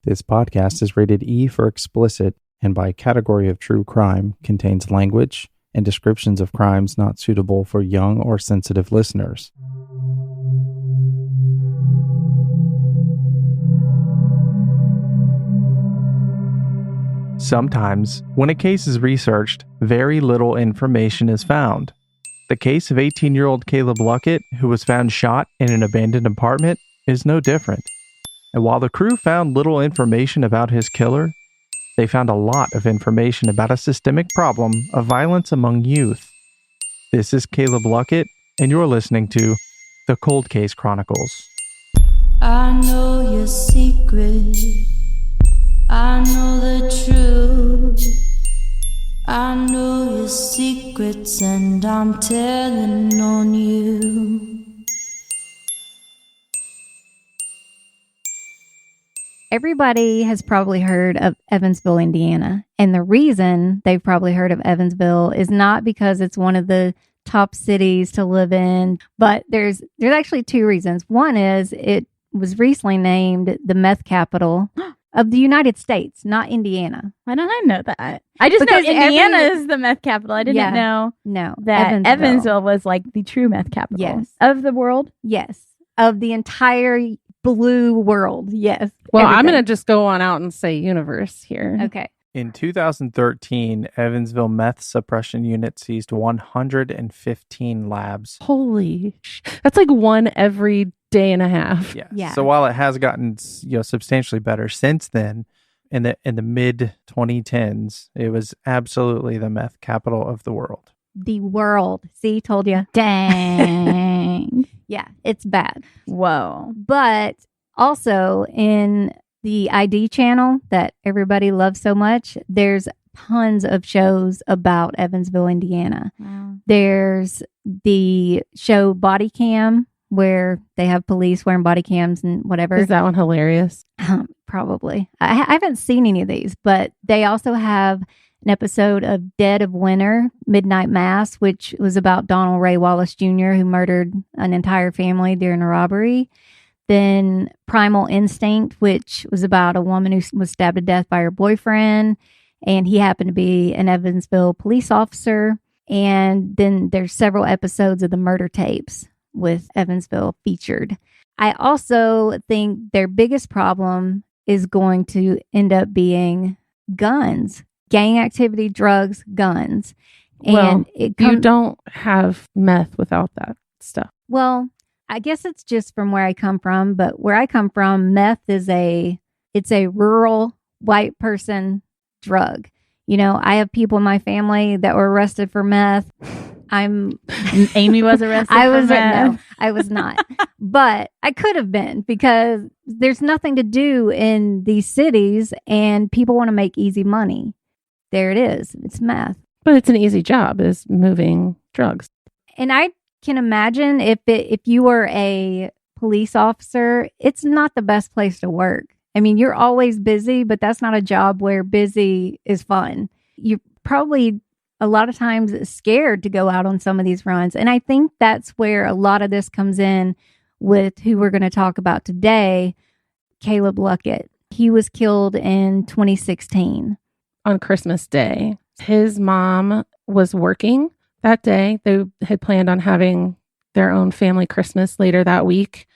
This podcast is rated E for explicit and by category of true crime contains language and descriptions of crimes not suitable for young or sensitive listeners. Sometimes, when a case is researched, very little information is found. The case of 18-year-old Calab Luckett, who was found shot in an abandoned apartment, is no different. And while the crew found little information about his killer, they found a lot of information about a systemic problem of violence among youth. This is Calab Luckett, and you're listening to The Cold Case Chronicles. I know your secret. I know the truth. I know your secrets, and I'm telling on you. Everybody has probably heard of Evansville, Indiana. And the reason they've probably heard of Evansville is not because it's one of the top cities to live in, but there's actually two reasons. One is it was recently named the meth capital of the United States, not Indiana. Why don't I know that? I just know Indiana is the meth capital. I didn't know that Evansville was like the true meth capital of the world. Yes. Of the entire blue world. Yes. Well, everything. I'm going to just go on out and say universe here. Okay. In 2013, Evansville Meth Suppression Unit seized 115 labs. Holy that's like one every day and a half. Yeah. So while it has gotten substantially better since then, in the mid 2010s, it was absolutely the meth capital of the world. The world. See, told you. Dang. Yeah, it's bad. Whoa. But also in the ID channel that everybody loves so much, there's tons of shows about Evansville, Indiana. Wow. There's the show Body Cam, where they have police wearing body cams and whatever. Is that one hilarious? Probably. I haven't seen any of these, but they also have an episode of Dead of Winter, Midnight Mass, which was about Donald Ray Wallace Jr., who murdered an entire family during a robbery. Then Primal Instinct, which was about a woman who was stabbed to death by her boyfriend, and he happened to be an Evansville police officer. And then there's several episodes of the murder tapes with Evansville featured. I also think their biggest problem is going to end up being guns. Gang activity, drugs, guns. And you don't have meth without that stuff. Well, I guess it's just from where I come from, but where I come from, meth is it's a rural white person drug. You know, I have people in my family that were arrested for meth. Amy was arrested for meth. No, I was not. But I could have been, because there's nothing to do in these cities and people want to make easy money. There it is. It's meth. But it's an easy job, is moving drugs. And I can imagine if you were a police officer, it's not the best place to work. I mean, you're always busy, but that's not a job where busy is fun. You're probably a lot of times scared to go out on some of these runs. And I think that's where a lot of this comes in with who we're going to talk about today, Calab Luckett. He was killed in 2016. On Christmas Day. His mom was working that day. They had planned on having their own family Christmas later that week,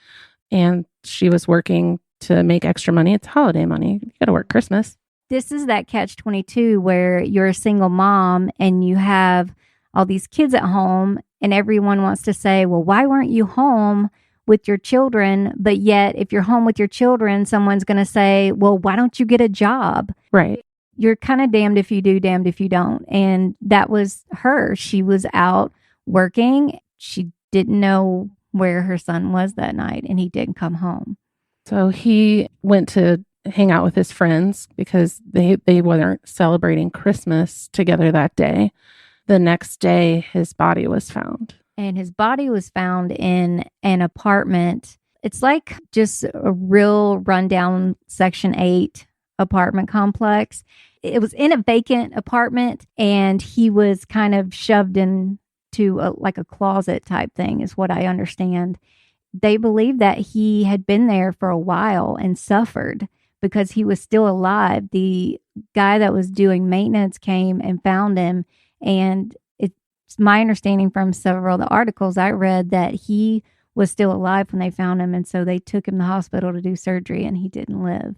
and she was working to make extra money. It's holiday money. You got to work Christmas. This is that catch-22 where you're a single mom and you have all these kids at home, and everyone wants to say, well, why weren't you home with your children? But yet, if you're home with your children, someone's going to say, well, why don't you get a job? Right. You're kind of damned if you do, damned if you don't. And that was her. She was out working. She didn't know where her son was that night, and he didn't come home. So he went to hang out with his friends because they weren't celebrating Christmas together that day. The next day, his body was found. And his body was found in an apartment. It's like just a real rundown Section 8 apartment complex. It was in a vacant apartment, and he was kind of shoved into like a closet type thing, is what I understand. They believe that he had been there for a while and suffered because he was still alive. The guy that was doing maintenance came and found him. And it's my understanding from several of the articles I read that he was still alive when they found him. And so they took him to the hospital to do surgery, and he didn't live.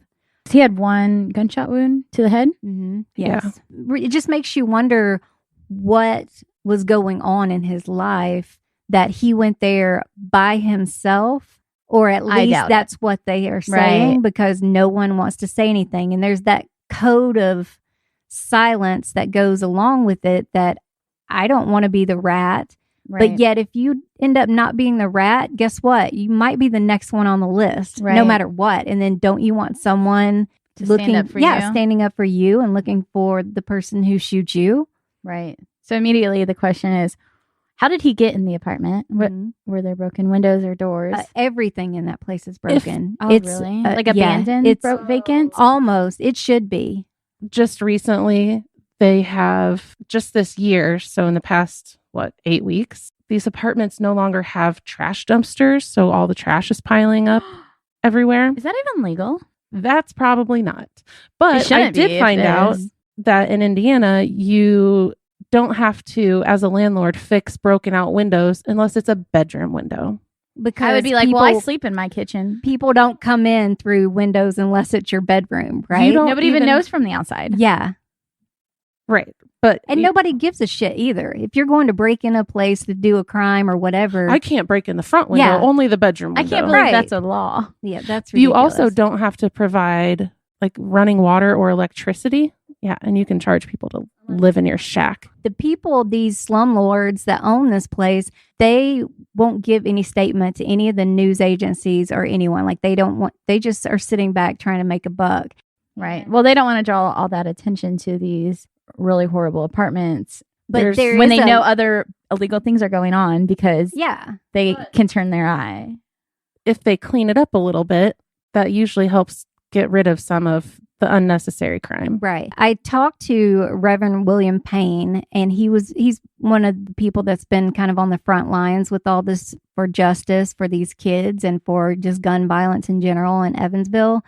He had one gunshot wound to the head? Mm-hmm. Yes. Yeah. It just makes you wonder what was going on in his life that he went there by himself, or at least that's what they are saying, right? Because no one wants to say anything. And there's that code of silence that goes along with it, that I don't want to be the rat. Right. But yet, if you end up not being the rat, guess what? You might be the next one on the list, no matter what. And then don't you want someone to stand up for you? Standing up for you and looking for the person who shoots you? Right. So immediately the question is, how did he get in the apartment? Were there broken windows or doors? Everything in that place is broken. It's really? Like abandoned? It's vacant? Almost. It should be. Just recently, they have, just this year, so in the past, 8 weeks, these apartments no longer have trash dumpsters, so all the trash is piling up everywhere. Is that even legal? That's probably not. But I did find out that in Indiana, you don't have to, as a landlord, fix broken out windows unless it's a bedroom window. Because I would be like, I sleep in my kitchen. People don't come in through windows unless it's your bedroom, right? Nobody even knows from the outside. Yeah. Right. And nobody gives a shit either. If you're going to break in a place to do a crime or whatever. I can't break in the front window, only the bedroom window. I can't believe that's a law. Yeah, that's ridiculous. You also don't have to provide running water or electricity. Yeah, and you can charge people to live in your shack. The people, these slumlords that own this place, they won't give any statement to any of the news agencies or anyone. They just are sitting back trying to make a buck. Right. Well, they don't want to draw all that attention to these really horrible apartments. But when they know other illegal things are going on, because they can turn their eye. If they clean it up a little bit, that usually helps get rid of some of the unnecessary crime. Right. I talked to Reverend William Payne, and he's one of the people that's been kind of on the front lines with all this for justice for these kids and for just gun violence in general in Evansville.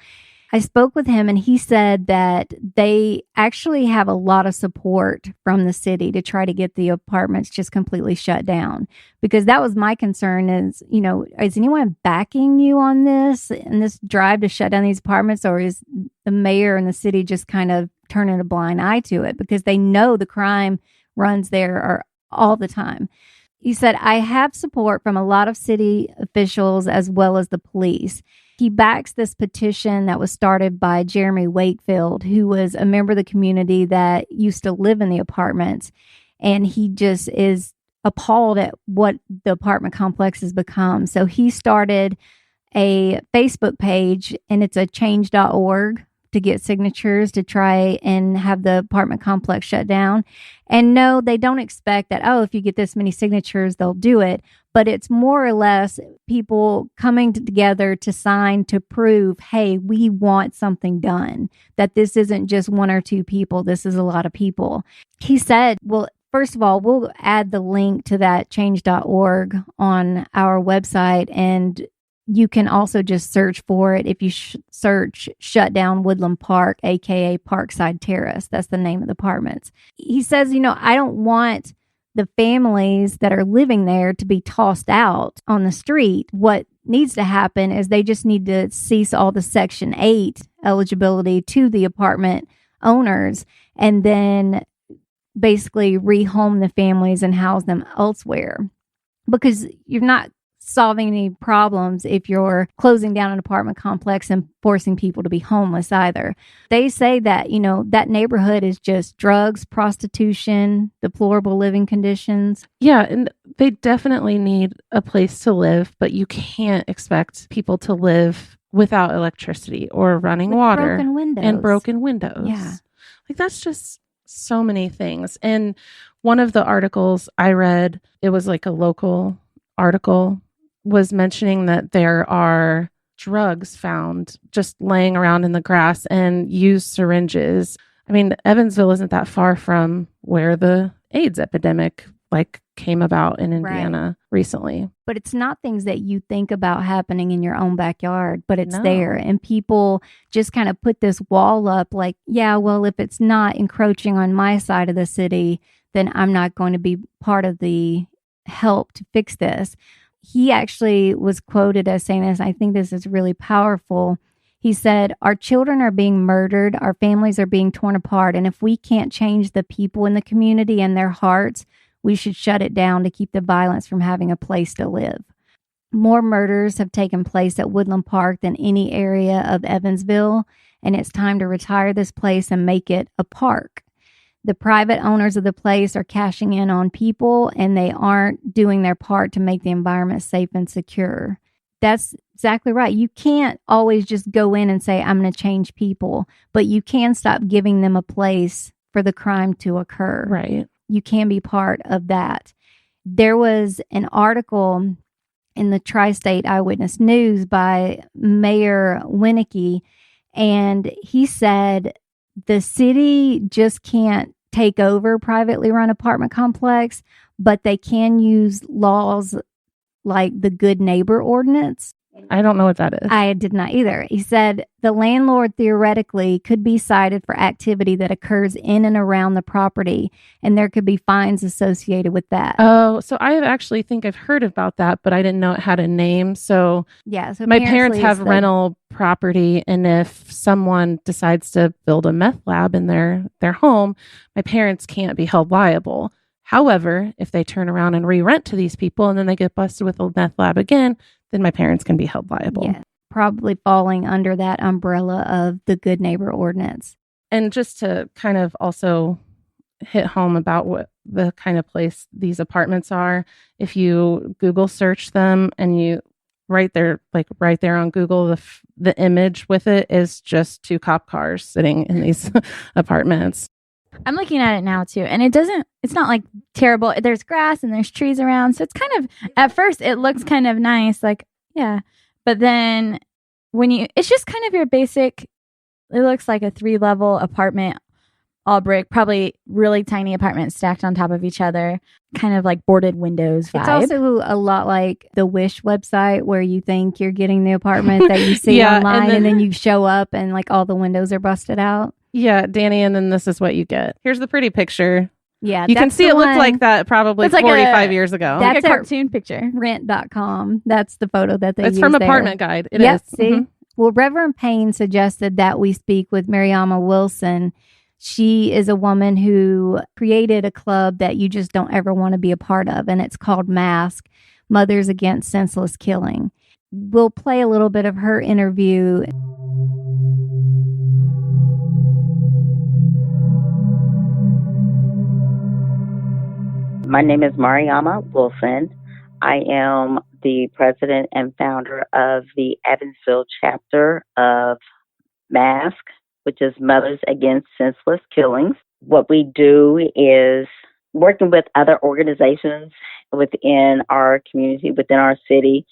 I spoke with him, and he said that they actually have a lot of support from the city to try to get the apartments just completely shut down. Because that was my concern is, is anyone backing you on this and this drive to shut down these apartments, or is the mayor and the city just kind of turning a blind eye to it because they know the crime runs there all the time? He said, I have support from a lot of city officials as well as the police. He backs this petition that was started by Jeremy Wakefield, who was a member of the community that used to live in the apartments. And he just is appalled at what the apartment complex has become. So he started a Facebook page, and it's a change.org to get signatures to try and have the apartment complex shut down. And no, they don't expect that, if you get this many signatures, they'll do it. But it's more or less people coming together to sign to prove, hey, we want something done, that this isn't just one or two people. This is a lot of people. He said, well, first of all, we'll add the link to that change.org on our website, and you can also just search for it. If you search Shut Down Woodland Park, aka Parkside Terrace, that's the name of the apartments. He says, I don't want the families that are living there to be tossed out on the street. What needs to happen is they just need to cease all the Section 8 eligibility to the apartment owners, and then basically rehome the families and house them elsewhere. Because you're not solving any problems if you're closing down an apartment complex and forcing people to be homeless either. They say that, that neighborhood is just drugs, prostitution, deplorable living conditions. Yeah, and they definitely need a place to live, but you can't expect people to live without electricity or running water and broken windows. Yeah. That's just so many things. And one of the articles I read, it was a local article, was mentioning that there are drugs found just laying around in the grass and used syringes. I mean, Evansville isn't that far from where the AIDS epidemic like came about in Indiana recently. But it's not things that you think about happening in your own backyard, but it's there. And people just kind of put this wall up like, yeah, well, if it's not encroaching on my side of the city, then I'm not going to be part of the help to fix this. He actually was quoted as saying this. I think this is really powerful. He said, our children are being murdered. Our families are being torn apart. And if we can't change the people in the community and their hearts, we should shut it down to keep the violence from having a place to live. More murders have taken place at Woodland Park than any area of Evansville, and it's time to retire this place and make it a park. The private owners of the place are cashing in on people, and they aren't doing their part to make the environment safe and secure. That's exactly right. You can't always just go in and say, I'm going to change people, but you can stop giving them a place for the crime to occur. Right. You can be part of that. There was an article in the Tri-State Eyewitness News by Mayor Winnicky, and he said the city just can't take over privately run apartment complex, but they can use laws like the Good Neighbor Ordinance. I don't know what that is. I did not either. He said the landlord theoretically could be cited for activity that occurs in and around the property, and there could be fines associated with that. Oh, so I actually think I've heard about that, but I didn't know it had a name. So yeah, so my parents have rental property, and if someone decides to build a meth lab in their home, my parents can't be held liable. However, if they turn around and re-rent to these people and then they get busted with a meth lab again, then my parents can be held liable. Yeah, probably falling under that umbrella of the Good Neighbor Ordinance. And just to kind of also hit home about what the kind of place these apartments are, if you Google search them and you right there on Google, the image with it is just 2 cop cars sitting in these apartments. I'm looking at it now too, and it's not like terrible. There's grass and there's trees around. So it's kind of, at first it looks kind of nice, like, yeah. But then it's just kind of your basic, it looks like a 3-level apartment, all brick, probably really tiny apartments stacked on top of each other, kind of like boarded windows vibe. It's also a lot like the Wish website where you think you're getting the apartment that you see online and then you show up and like all the windows are busted out. Yeah, Danny, and then this is what you get. Here's the pretty picture. Yeah, you can see it looked like that probably 45 years ago. That's like a cartoon picture. Rent.com. That's the photo that they use. It's from there. Apartment Guide. It is. See? Mm-hmm. Well, Reverend Payne suggested that we speak with Mariama Wilson. She is a woman who created a club that you just don't ever want to be a part of, and it's called MASK, Mothers Against Senseless Killing. We'll play a little bit of her interview. My name is Mariama Wilson. I am the president and founder of the Evansville chapter of MASK, which is Mothers Against Senseless Killings. What we do is working with other organizations within our community, within our city,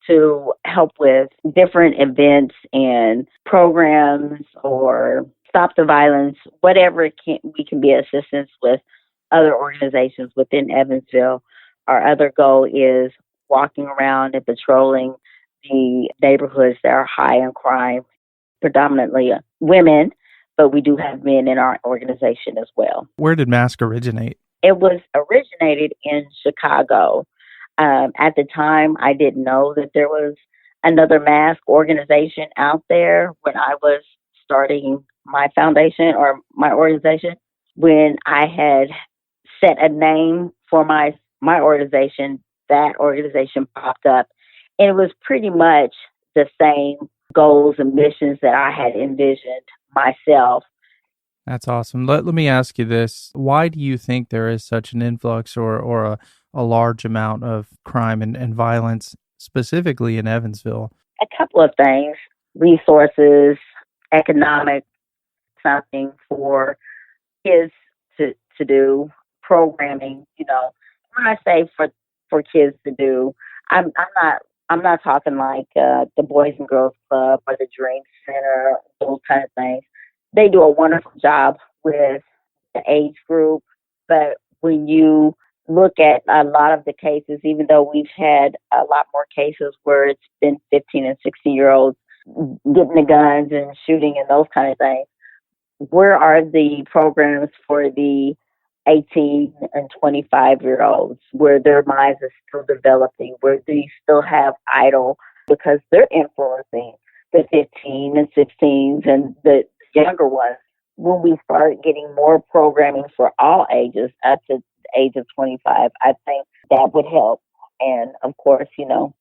to help with different events and programs or stop the violence, whatever we can be assistance with other organizations within Evansville. Our other goal is walking around and patrolling the neighborhoods that are high in crime, predominantly women, but we do have men in our organization as well. Where did MASK originate? It was originated in Chicago. At the time, I didn't know that there was another MASK organization out there when I was starting my foundation or my organization. When I had set a name for my organization, that organization popped up. And it was pretty much the same goals and missions that I had envisioned myself. That's awesome. Let me ask you this. Why do you think there is such an influx or a large amount of crime and violence, specifically in Evansville? A couple of things. Resources, economic, something for kids to do, programming, when I say for kids to do, I'm not talking like the Boys and Girls Club or the Dream Center, those kind of things. They do a wonderful job with the age group, but when you look at a lot of the cases, even though we've had a lot more cases where it's been 15 and 16-year-olds getting the guns and shooting and those kind of things. Where are the programs for the 18 and 25-year-olds where their minds are still developing, where they still have idol because they're influencing the 15 and 16s and the younger ones? When we start getting more programming for all ages up to the age of 25, I think that would help. And of course,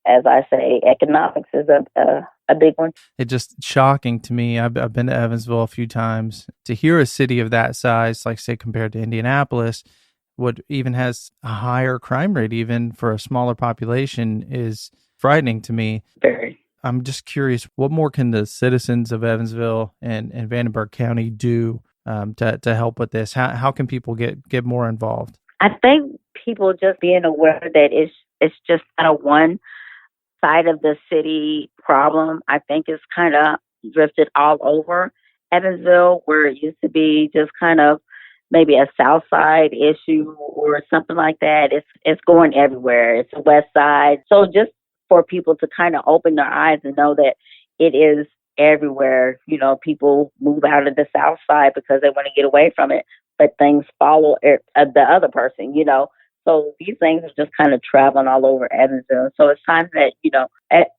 as I say, economics is a big one. It's just shocking to me. I've been to Evansville a few times. To hear a city of that size, like say compared to Indianapolis, what even has a higher crime rate even for a smaller population is frightening to me. Very. I'm just curious, what more can the citizens of Evansville and Vandenberg County do to help with this? How can people get more involved? I think people just being aware that it's just kind of one side of the city problem. I think it's kind of drifted all over Evansville, where it used to be just kind of maybe a south side issue or something like that. It's going everywhere. It's a west side. So just for people to kind of open their eyes and know that it is everywhere. People move out of the south side because they want to get away from it, but things follow the other person, So these things are just kind of traveling all over Evansville. So it's time that,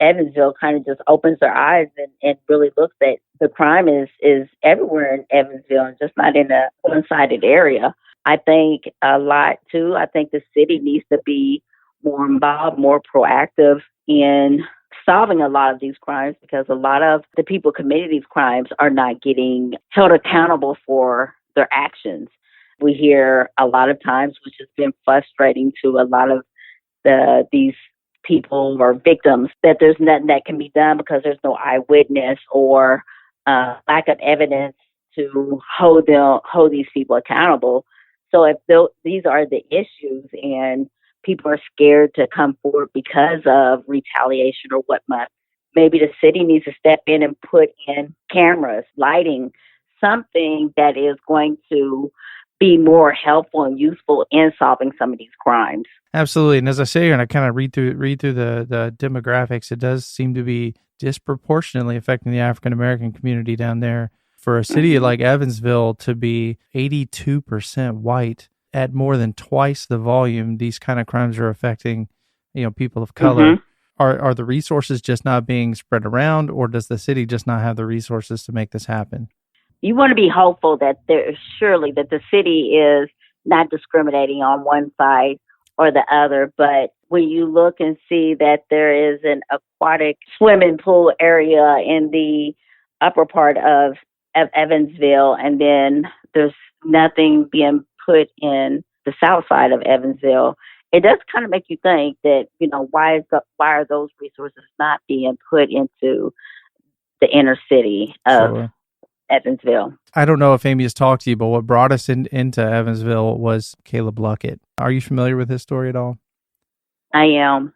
Evansville kind of just opens their eyes and really looks at the crime is everywhere in Evansville and just not in a one-sided area. I think a lot, too. I think the city needs to be more involved, more proactive in solving a lot of these crimes because a lot of the people committing these crimes are not getting held accountable for their actions. We hear a lot of times, which has been frustrating to a lot of these people or victims, that there's nothing that can be done because there's no eyewitness or lack of evidence to hold these people accountable. So if these are the issues and people are scared to come forward because of retaliation or whatnot, maybe the city needs to step in and put in cameras, lighting, something that is going to be more helpful and useful in solving some of these crimes. Absolutely. And as I say, and I kind of read through the demographics, it does seem to be disproportionately affecting the African-American community down there. For a city like Evansville to be 82% white at more than twice the volume, these kind of crimes are affecting, people of color. Are the resources just not being spread around, or does the city just not have the resources to make this happen? You want to be hopeful that surely that the city is not discriminating on one side or the other. But when you look and see that there is an aquatic swimming pool area in the upper part of Evansville, and then there's nothing being put in the south side of Evansville, it does kind of make you think that, why are those resources not being put into the inner city of Sure. Evansville? I don't know if Amy has talked to you, but what brought us into Evansville was Calab Luckett. Are you familiar with his story at all? I am.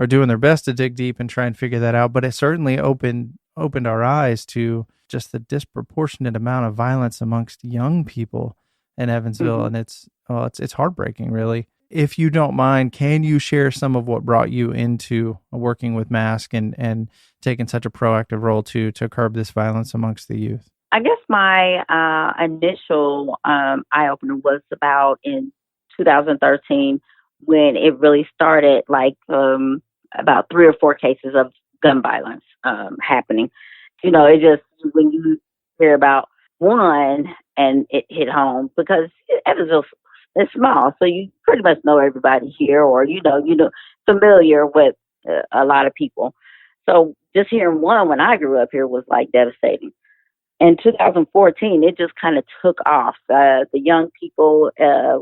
Are doing their best to dig deep and try and figure that out, but it certainly opened our eyes to just the disproportionate amount of violence amongst young people in Evansville, and it's heartbreaking, really. If you don't mind, can you share some of what brought you into working with MASK and taking such a proactive role to curb this violence amongst the youth? I guess my initial eye-opener was about in 2013 when it really started, like about 3 or 4 cases of gun violence happening. It just, when you hear about one and it hit home, because Evansville is small, so you pretty much know everybody here, or familiar with a lot of people. So just hearing one when I grew up here was like devastating. In 2014, it just kind of took off. The young people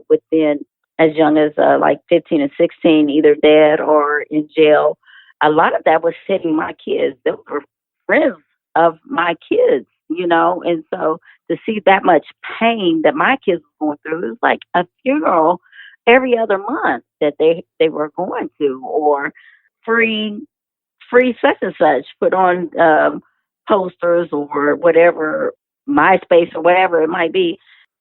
within as young as like 15 and 16, either dead or in jail. A lot of that was hitting my kids. They were friends of my kids, and so to see that much pain that my kids were going through, it was like a funeral every other month that they were going to, or free such and such put on posters or whatever, MySpace or whatever it might be,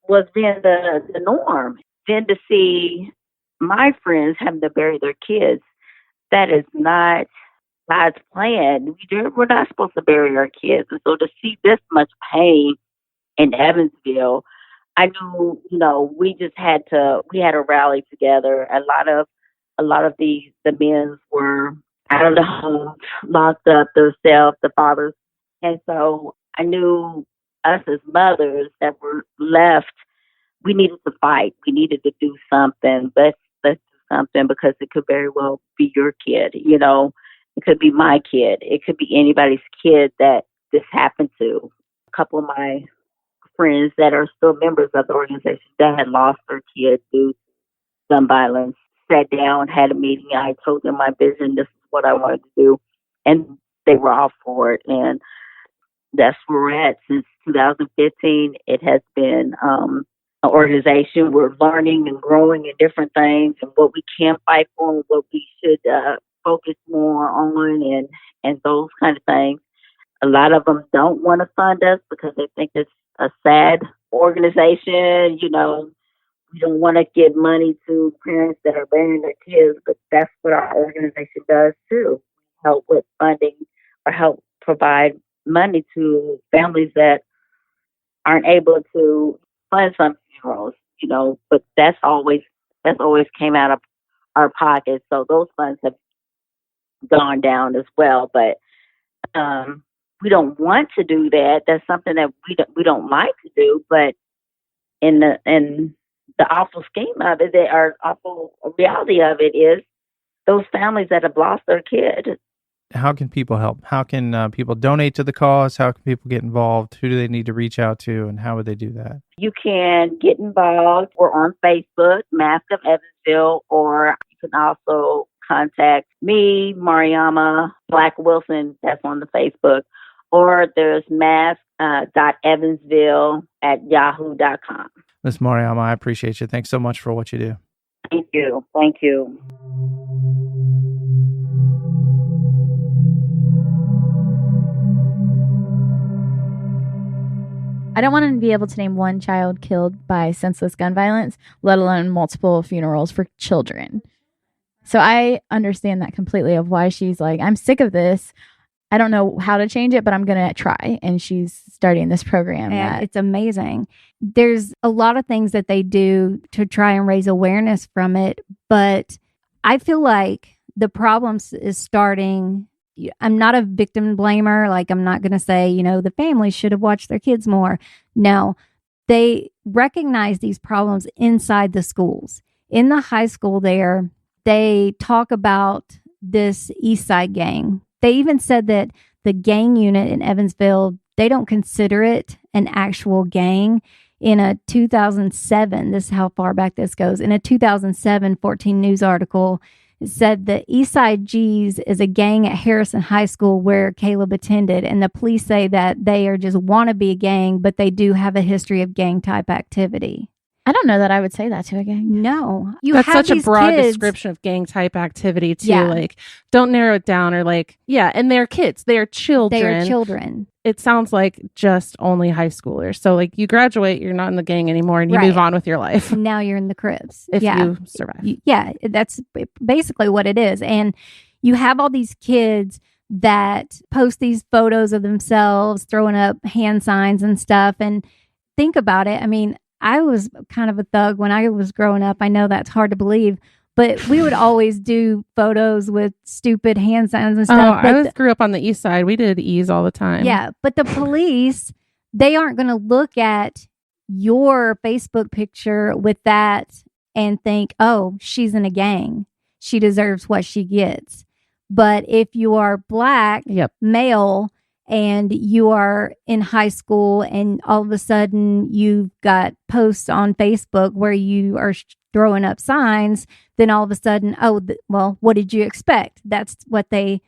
was then the norm. Then to see my friends having to bury their kids. That is not God's plan. We're not supposed to bury our kids. And so to see this much pain in Evansville, I knew, we had to rally together. A lot of the men were out of the home, locked up themselves, the fathers. And so I knew us as mothers that were left, we needed to fight. We needed to do something. Let's do something, because it could very well be your kid, It could be my kid. It could be anybody's kid that this happened to. A couple of my friends that are still members of the organization that had lost their kid due to gun violence sat down, had a meeting. I told them my vision. This is what I wanted to do. And they were all for it. And that's where we're at. Since 2015, it has been an organization. We're learning and growing in different things and what we can fight for and what we should focus more on and those kind of things. A lot of them don't want to fund us because they think it's a sad organization. We don't want to give money to parents that are burying their kids, but that's what our organization does too. Help with funding or help provide money to families that aren't able to fund some funerals, but that's always came out of our pockets. So those funds have gone down as well. But we don't want to do that. That's something that we don't like to do. But in the awful scheme of it, our awful reality of it is those families that have lost their kid. How can people help? How can people donate to the cause? How can people get involved? Who do they need to reach out to, and how would they do that? You can get involved. We're on Facebook, Mask of Evansville, or you can also contact me, Mariama Black Wilson, that's on the Facebook, or there's mask.evansville@yahoo.com. Ms. Mariama, I appreciate you. Thanks so much for what you do. Thank you. Thank you. I don't want to be able to name one child killed by senseless gun violence, let alone multiple funerals for children. So I understand that completely of why she's like, I'm sick of this. I don't know how to change it, but I'm going to try. And she's starting this program. And it's amazing. There's a lot of things that they do to try and raise awareness from it. But I feel like the problem is starting. I'm not a victim blamer. Like, I'm not going to say, the families should have watched their kids more. No, they recognize these problems inside the schools. In the high school there, they talk about this East Side gang. They even said that the gang unit in Evansville, they don't consider it an actual gang. In a 2007, this is how far back this goes, in a 2007 14 News article, it said the Eastside G's is a gang at Harrison High School where Caleb attended, and the police say that they are just wannabe a gang, but they do have a history of gang-type activity. I don't know that I would say that to a gang. No. That's such a broad description of gang-type activity, too. Yeah. Like, don't narrow it down or and they're kids. They are children. They are children. It sounds like just only high schoolers. So, you graduate, you're not in the gang anymore, and you move on with your life. Now you're in the cribs. If you survive. That's basically what it is. And you have all these kids that post these photos of themselves throwing up hand signs and stuff. And think about it. I mean, I was kind of a thug when I was growing up. I know that's hard to believe, but we would always do photos with stupid hand signs and stuff. I grew up on the East Side. We did E's all the time. Yeah, but the police, they aren't going to look at your Facebook picture with that and think, oh, she's in a gang. She deserves what she gets. But if you are Black, male, and you are in high school and all of a sudden you've got posts on Facebook where you are throwing up signs, then all of a sudden, what did you expect? That's what they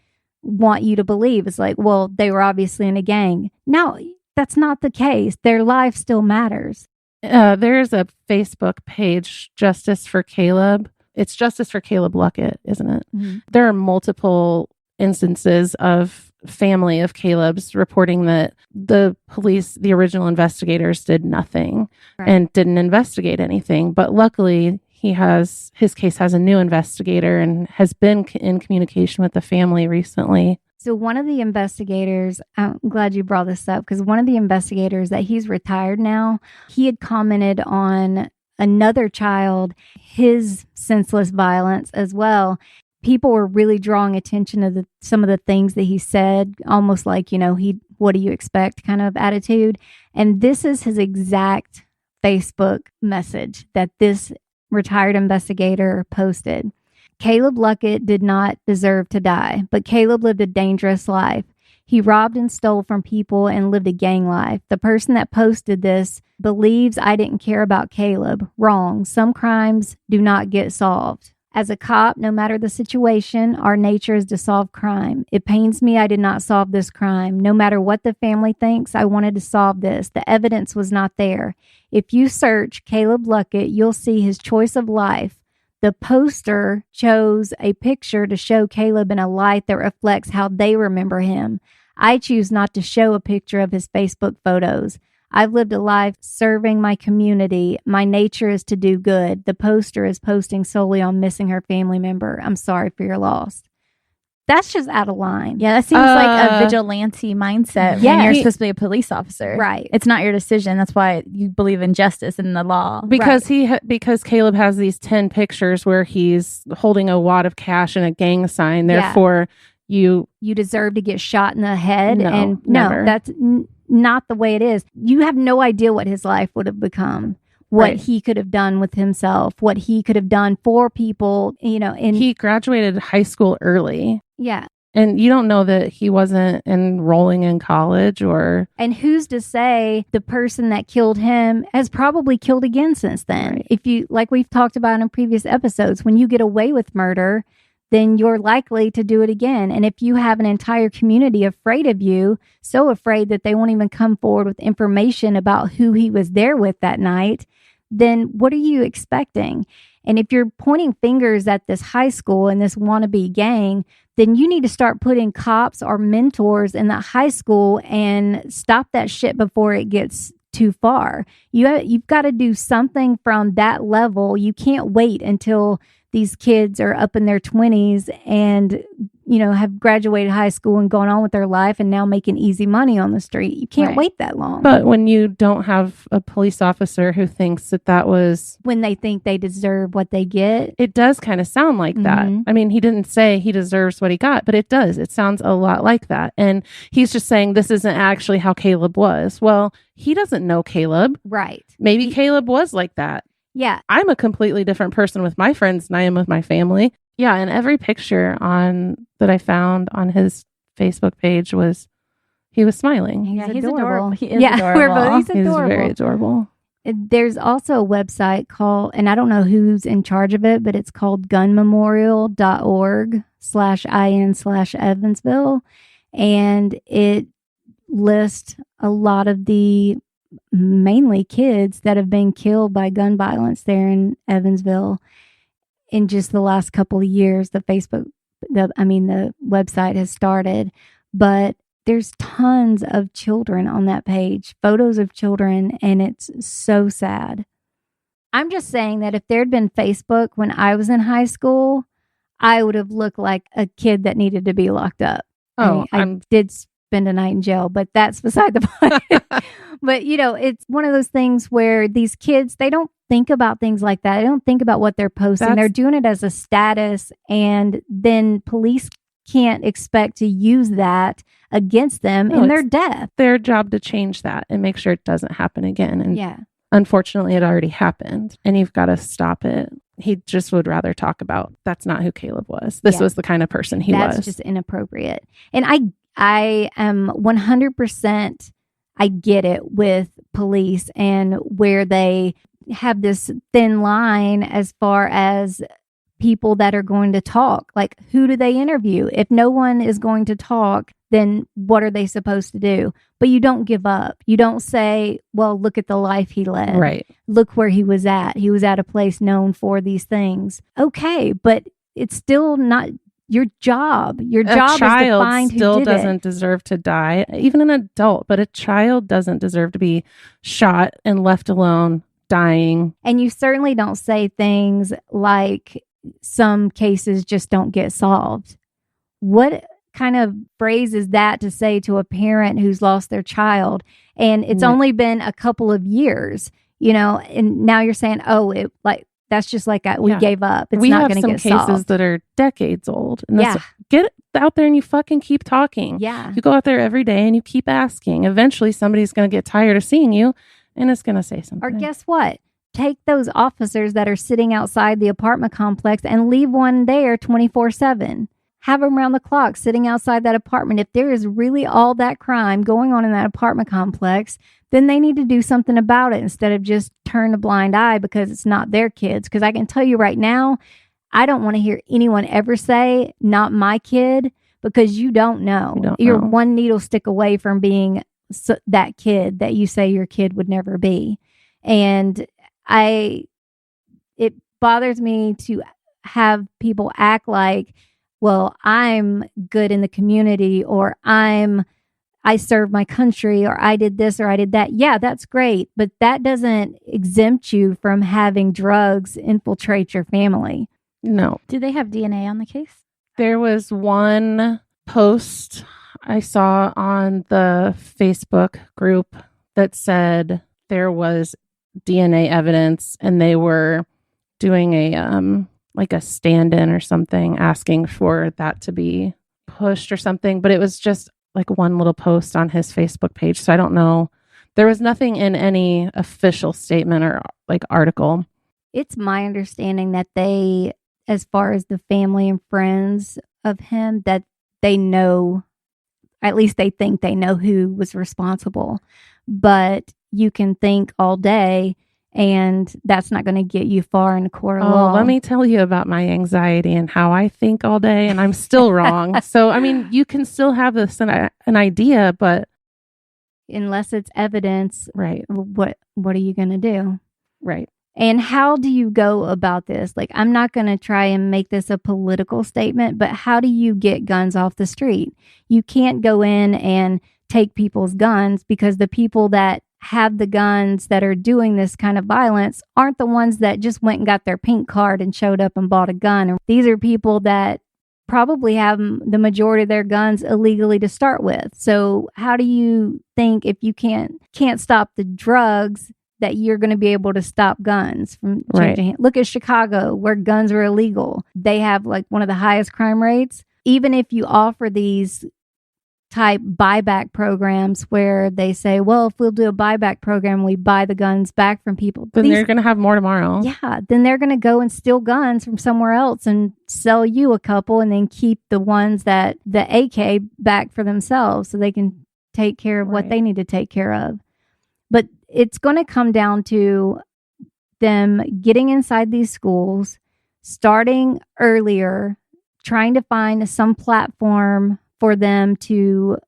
want you to believe. It's like, well, they were obviously in a gang. No, that's not the case. Their life still matters. There's a Facebook page, Justice for Caleb. It's Justice for Calab Luckett, isn't it? Mm-hmm. There are multiple instances of family of Caleb's reporting that the police, the original investigators, did nothing and didn't investigate anything. But luckily, his case has a new investigator and has been in communication with the family recently. So one of the investigators, I'm glad you brought this up, because one of the investigators that he's retired now, he had commented on another child, his senseless violence as well. People were really drawing attention to some of the things that he said, almost like, what do you expect kind of attitude. And this is his exact Facebook message that this retired investigator posted. Calab Luckett did not deserve to die, but Calab lived a dangerous life. He robbed and stole from people and lived a gang life. The person that posted this believes I didn't care about Calab. Wrong. Some crimes do not get solved. As a cop, no matter the situation, our nature is to solve crime. It pains me I did not solve this crime. No matter what the family thinks, I wanted to solve this. The evidence was not there. If you search Calab Luckett, you'll see his choice of life. The poster chose a picture to show Calab in a light that reflects how they remember him. I choose not to show a picture of his Facebook photos. I've lived a life serving my community. My nature is to do good. The poster is posting solely on missing her family member. I'm sorry for your loss. That's just out of line. Yeah, that seems like a vigilante mindset when you're supposed to be a police officer. Right. It's not your decision. That's why you believe in justice and the law. Because because Calab has these 10 pictures where he's holding a wad of cash and a gang sign. Therefore, you deserve to get shot in the head. No, No, that's not the way it is. You have no idea what his life would have become, what he could have done with himself, what he could have done for people, and he graduated high school early. Yeah. And you don't know that he wasn't enrolling in college And who's to say the person that killed him has probably killed again since then? Right. If you, like we've talked about in previous episodes, when you get away with murder, then you're likely to do it again. And if you have an entire community afraid of you, so afraid that they won't even come forward with information about who he was there with that night, then what are you expecting? And if you're pointing fingers at this high school and this wannabe gang, then you need to start putting cops or mentors in that high school and stop that shit before it gets too far. You've got to do something from that level. You can't wait until these kids are up in their 20s and, have graduated high school and gone on with their life and now making easy money on the street. You can't wait that long. But when you don't have a police officer who thinks that was... when they think they deserve what they get. It does kind of sound like that. I mean, he didn't say he deserves what he got, but it does. It sounds a lot like that. And he's just saying this isn't actually how Calab was. Well, he doesn't know Calab. Right. Maybe Calab was like that. Yeah. I'm a completely different person with my friends than I am with my family. Yeah, and every picture that I found on his Facebook page he was smiling. He's adorable. adorable. He is adorable. He's adorable. He's very adorable. There's also a website called, and I don't know who's in charge of it, but it's called gunmemorial.org/in/Evansville. And it lists a lot of the mainly kids that have been killed by gun violence there in Evansville in just the last couple of years. The website has started, but there's tons of children on that page, photos of children, and it's so sad. I'm just saying that if there'd been Facebook when I was in high school, I would have looked like a kid that needed to be locked up. I did spend a night in jail, but that's beside the point. But, it's one of those things where these kids, they don't think about things like that. They don't think about what they're posting. They're doing it as a status, and then police can't expect to use that against them in their death. Their job to change that and make sure it doesn't happen again. And unfortunately, it already happened, and you've got to stop it. He just would rather talk about that's not who Calab was. This was the kind of person he was. That's just inappropriate. And I am 100%, I get it with police and where they have this thin line as far as people that are going to talk. Like, who do they interview? If no one is going to talk, then what are they supposed to do? But you don't give up. You don't say, well, look at the life he led. Right. Look where he was at. He was at a place known for these things. Okay, but it's still not your job. Your job is to find who did it. A child still doesn't deserve to die, even an adult, but a child doesn't deserve to be shot and left alone dying. And you certainly don't say things like some cases just don't get solved. What kind of phrase is that to say to a parent who's lost their child? And it's only been a couple of years, and now you're saying, oh, that's just like we gave up. It's not going to get solved. We have some cases that are decades old. And get out there and you fucking keep talking. Yeah. You go out there every day and you keep asking. Eventually somebody's going to get tired of seeing you and it's going to say something. Or guess what? Take those officers that are sitting outside the apartment complex and leave one there 24/7. Have them around the clock sitting outside that apartment. If there is really all that crime going on in that apartment complex, then they need to do something about it instead of just turn a blind eye because it's not their kids. Because I can tell you right now, I don't want to hear anyone ever say, not my kid, because you don't know. You're one needle stick away from being that kid that you say your kid would never be. And it bothers me to have people act like, well, I'm good in the community, or I serve my country, or I did this or I did that. Yeah, that's great. But that doesn't exempt you from having drugs infiltrate your family. No. Do they have DNA on the case? There was one post I saw on the Facebook group that said there was DNA evidence and they were doing a stand-in or something, asking for that to be pushed or something. But it was just like one little post on his Facebook page. So I don't know. There was nothing in any official statement or article. It's my understanding that they, as far as the family and friends of him, that they know, at least they think they know who was responsible. But you can think all day, and that's not going to get you far in the court of law. Let me tell you about my anxiety and how I think all day, and I'm still wrong. So, I mean, you can still have an idea, but unless it's evidence, right? What are you going to do? Right. And how do you go about this? I'm not going to try and make this a political statement, but how do you get guns off the street? You can't go in and take people's guns, because the people that have the guns that are doing this kind of violence aren't the ones that just went and got their pink card and showed up and bought a gun. These are people that probably have the majority of their guns illegally to start with. So how do you think, if you can't stop the drugs, that you're going to be able to stop guns from changing hands? Look at Chicago, where guns are illegal. They have one of the highest crime rates. Even if you offer these type buyback programs where they say, well, if we'll do a buyback program, we buy the guns back from people. Then they're going to have more tomorrow. Yeah. Then they're going to go and steal guns from somewhere else and sell you a couple, and then keep the ones that the AK back for themselves so they can take care of what they need to take care of. But it's going to come down to them getting inside these schools, starting earlier, trying to find some platform for them to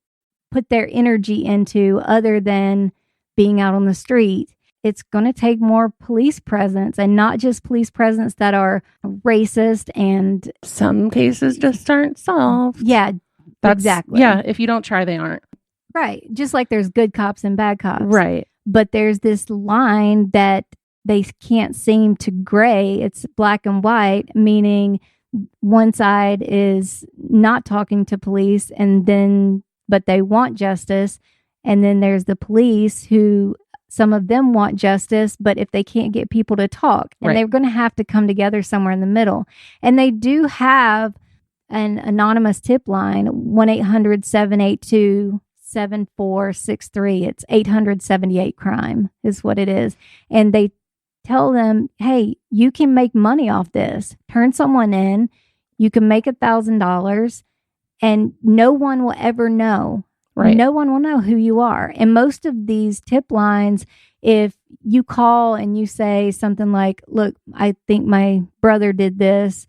put their energy into other than being out on the street. It's going to take more police presence, and not just police presence that are racist, and some cases just aren't solved. Yeah, exactly. Yeah, if you don't try, they aren't. Right. Just like there's good cops and bad cops. Right. But there's this line that they can't seem to gray. It's black and white, meaning one side is not talking to police, but they want justice. And then there's the police, who some of them want justice, but if they can't get people to talk, and they're going to have to come together somewhere in the middle. And they do have an anonymous tip line, 1-800-782-7463. It's 878-CRIME is what it is. And they tell them, hey, you can make money off this. Turn someone in. You can make $1,000, and no one will ever know. Right. No one will know who you are. And most of these tip lines, if you call and you say something like, look, I think my brother did this,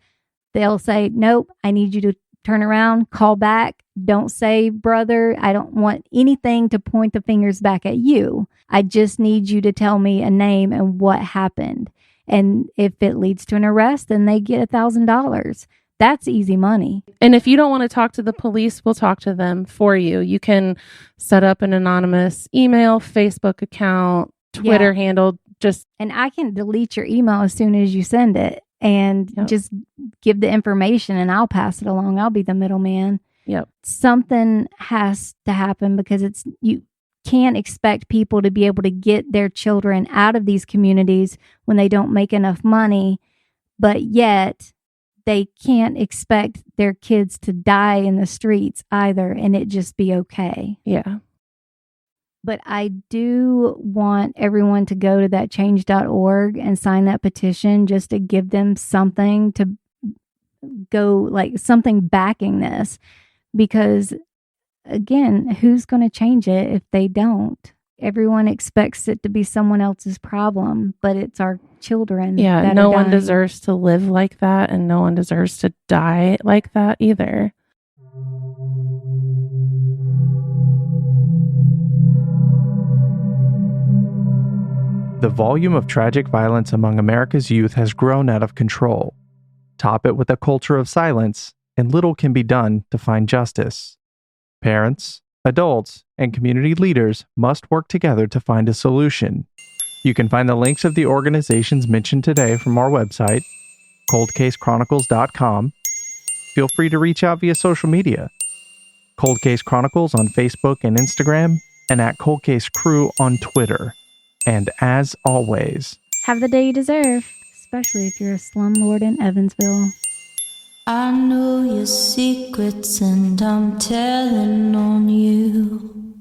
they'll say, nope, I need you to turn around, call back. Don't say brother. I don't want anything to point the fingers back at you. I just need you to tell me a name and what happened. And if it leads to an arrest, then they get $1,000. That's easy money. And if you don't want to talk to the police, we'll talk to them for you. You can set up an anonymous email, Facebook account, Twitter handle. just And I can delete your email as soon as you send it and Yep. just give the information and I'll pass it along. I'll be the middleman. Yep. Something has to happen because you can't expect people to be able to get their children out of these communities when they don't make enough money, but yet they can't expect their kids to die in the streets either and it just be okay. Yeah. But I do want everyone to go to that change.org and sign that petition just to give them something to go, like something backing this. Because again, who's going to change it if they don't? Everyone expects it to be someone else's problem, but it's our children. Yeah. that No are one dying. deserves to live like that, and no one deserves to die like that either. The volume of tragic violence among America's youth has grown out of control. Top it with a culture of silence, and little can be done to find justice. Parents, adults, and community leaders must work together to find a solution. You can find the links of the organizations mentioned today from our website, coldcasechronicles.com. Feel free to reach out via social media. Cold Case Chronicles on Facebook and Instagram, and at Cold Case Crew on Twitter. And as always, Have the day you deserve. Especially if you're a slumlord in Evansville. I know your secrets and I'm telling on you.